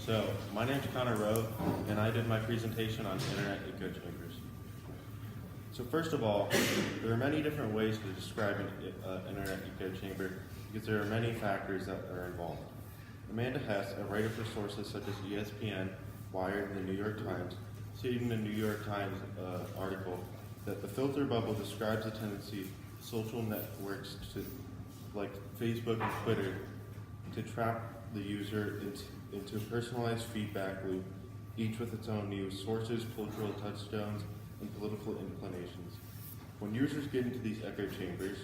So, my name's Connor Rowe, and I did my presentation on internet echo chambers. So first of all, there are many different ways to describe an internet echo chamber because there are many factors that are involved. Amanda Hess, a writer for sources such as ESPN, Wired, and the New York Times, stated in the New York Times article that the filter bubble describes a tendency of social networks like Facebook and Twitter to trap the user into a personalized feedback loop, each with its own news sources, cultural touchstones, and political inclinations. When users get into these echo chambers,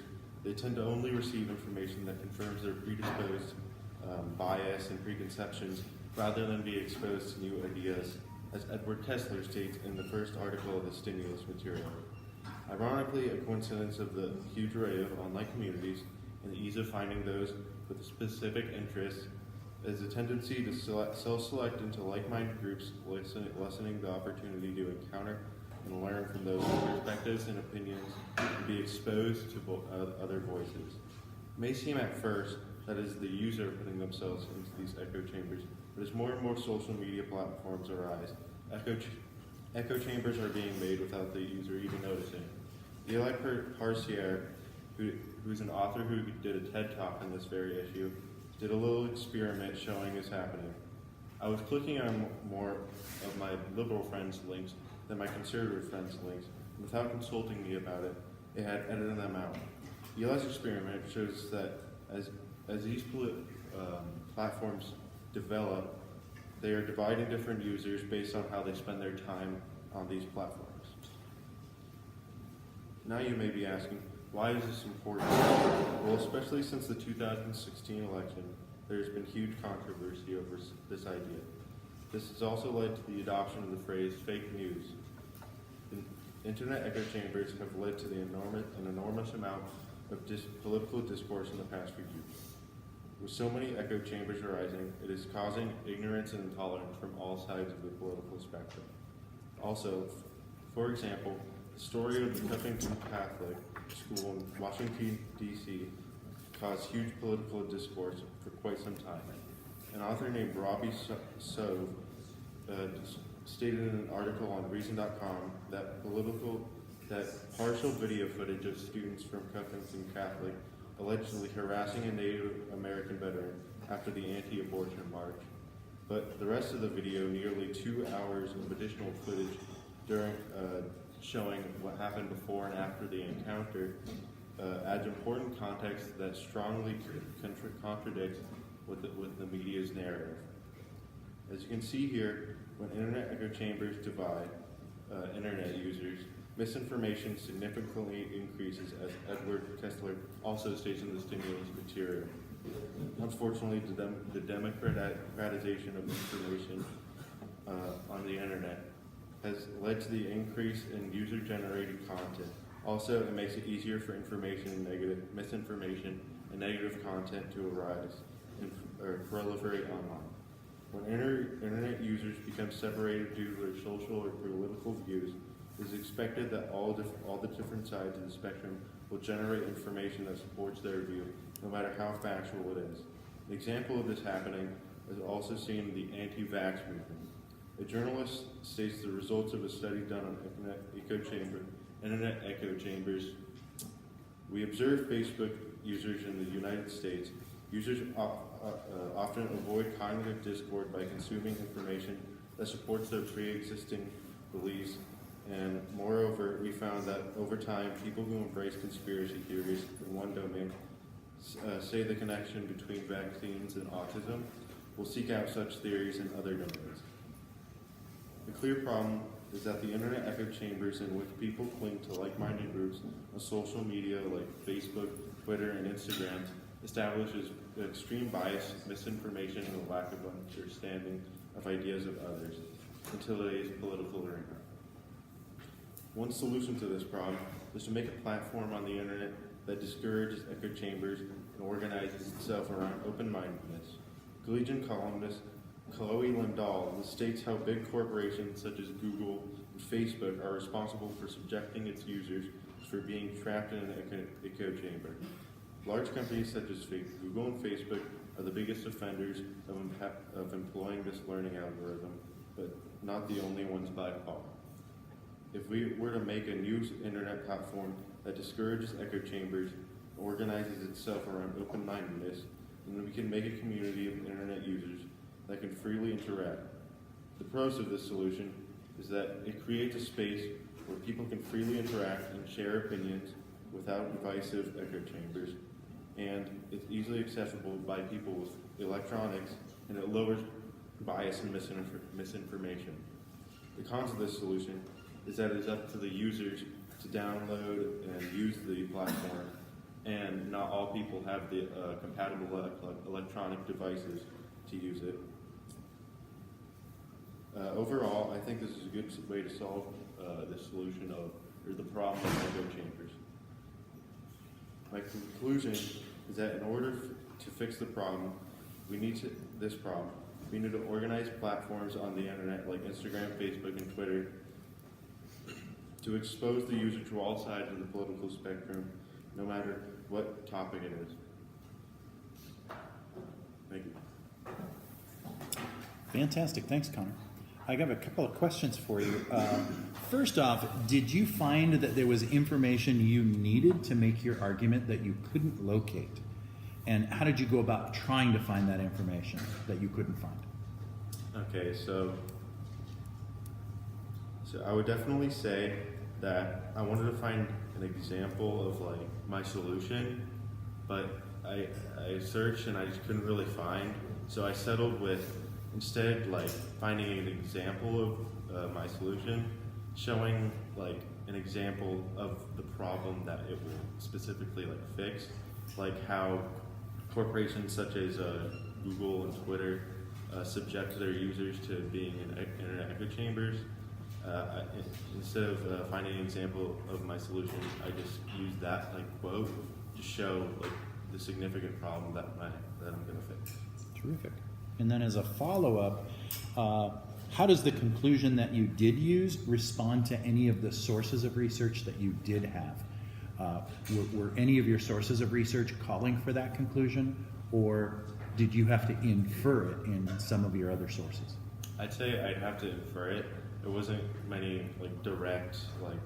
they tend to only receive information that confirms their predisposed bias and preconceptions rather than be exposed to new ideas, as Edward Kessler states in the first article of the stimulus material. Ironically, a coincidence of the huge array of online communities and the ease of finding those with specific interests is a tendency to self-select into like-minded groups, lessening the opportunity to encounter and learn from those perspectives and opinions and be exposed to other voices. It may seem at first that is the user putting themselves into these echo chambers, but as more and more social media platforms arise, echo chambers are being made without the user even noticing. Eli Parcier, who's an author who did a TED Talk on this very issue, did a little experiment showing this happening. I was clicking on more of my liberal friends' links than my conservative friends' links, and without consulting me about it, it had edited them out. Eli's experiment shows that as these platforms develop, they are dividing different users based on how they spend their time on these platforms. Now you may be asking, why is this important? Well, especially since the 2016 election, there has been huge controversy over this idea. This has also led to the adoption of the phrase fake news. Internet echo chambers have led to an enormous amount of political discourse in the past few years. With so many echo chambers arising, it is causing ignorance and intolerance from all sides of the political spectrum. Also, for example, the story of the Cuffington Catholic School in Washington, D.C. caused huge political discourse for quite some time. An author named Robbie Sove stated in an article on Reason.com that partial video footage of students from Cuffington Catholic allegedly harassing a Native American veteran after the anti-abortion march. But the rest of the video, nearly 2 hours of additional footage showing what happened before and after the encounter, adds important context that strongly contradicts with the media's narrative. As you can see here, when internet echo chambers divide internet users, misinformation significantly increases, as Edward Kessler also states in the stimulus material. Unfortunately, the democratization of information on the internet has led to the increase in user-generated content. Also, it makes it easier for misinformation and negative content to arise or proliferate online. When internet users become separated due to their social or political views, it is expected that all the different sides of the spectrum will generate information that supports their view, no matter how factual it is. An example of this happening is also seen in the anti-vax movement. A journalist states the results of a study done on internet echo chambers. We observed Facebook users in the United States. Users often avoid cognitive discord by consuming information that supports their pre-existing beliefs, and moreover, we found that over time, people who embrace conspiracy theories in one domain, say the connection between vaccines and autism, will seek out such theories in other domains. The clear problem is that the internet echo chambers in which people cling to like-minded groups on social media like Facebook, Twitter, and Instagram establishes extreme bias, misinformation, and a lack of understanding of ideas of others in today's political arena. One solution to this problem is to make a platform on the internet that discourages echo chambers and organizes itself around open-mindedness. Collegian columnist Chloe Lindahl states how big corporations such as Google and Facebook are responsible for subjecting its users for being trapped in an echo chamber. Large companies such as Google and Facebook are the biggest offenders of employing this learning algorithm, but not the only ones by far. If we were to make a new internet platform that discourages echo chambers, organizes itself around open-mindedness, then we can make a community of internet users that can freely interact. The pros of this solution is that it creates a space where people can freely interact and share opinions without divisive echo chambers, and it's easily accessible by people with electronics, and it lowers bias and misinformation. The cons of this solution is that it is up to the users to download and use the platform, and not all people have the compatible electronic devices to use it. Overall, I think this is a good way to solve the solution of, or the problem of echo chambers. My conclusion is that in order to fix the problem, we need to organize platforms on the internet like Instagram, Facebook, and Twitter to expose the user to all sides of the political spectrum, no matter what topic it is. Thank you. Fantastic. Thanks, Connor. I have a couple of questions for you. First off, did you find that there was information you needed to make your argument that you couldn't locate? And how did you go about trying to find that information that you couldn't find? Okay, so I would definitely say that I wanted to find an example of like my solution, but I searched and I just couldn't really find. So I settled with instead like finding an example of my solution, showing like an example of the problem that it will specifically like fix, like how corporations such as Google and Twitter subject their users to being in internet echo chambers. Instead of finding an example of my solution, I just used that like quote to show like the significant problem that I'm going to fix. Terrific. And then as a follow-up, how does the conclusion that you did use respond to any of the sources of research that you did have? Were any of your sources of research calling for that conclusion, or did you have to infer it in some of your other sources? I'd say I'd have to infer it. There wasn't many like direct, like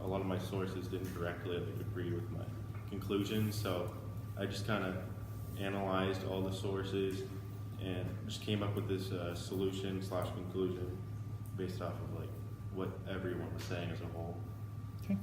a lot of my sources didn't directly like agree with my conclusions, so I just kind of analyzed all the sources and just came up with this solution/conclusion based off of like what everyone was saying as a whole. Okay.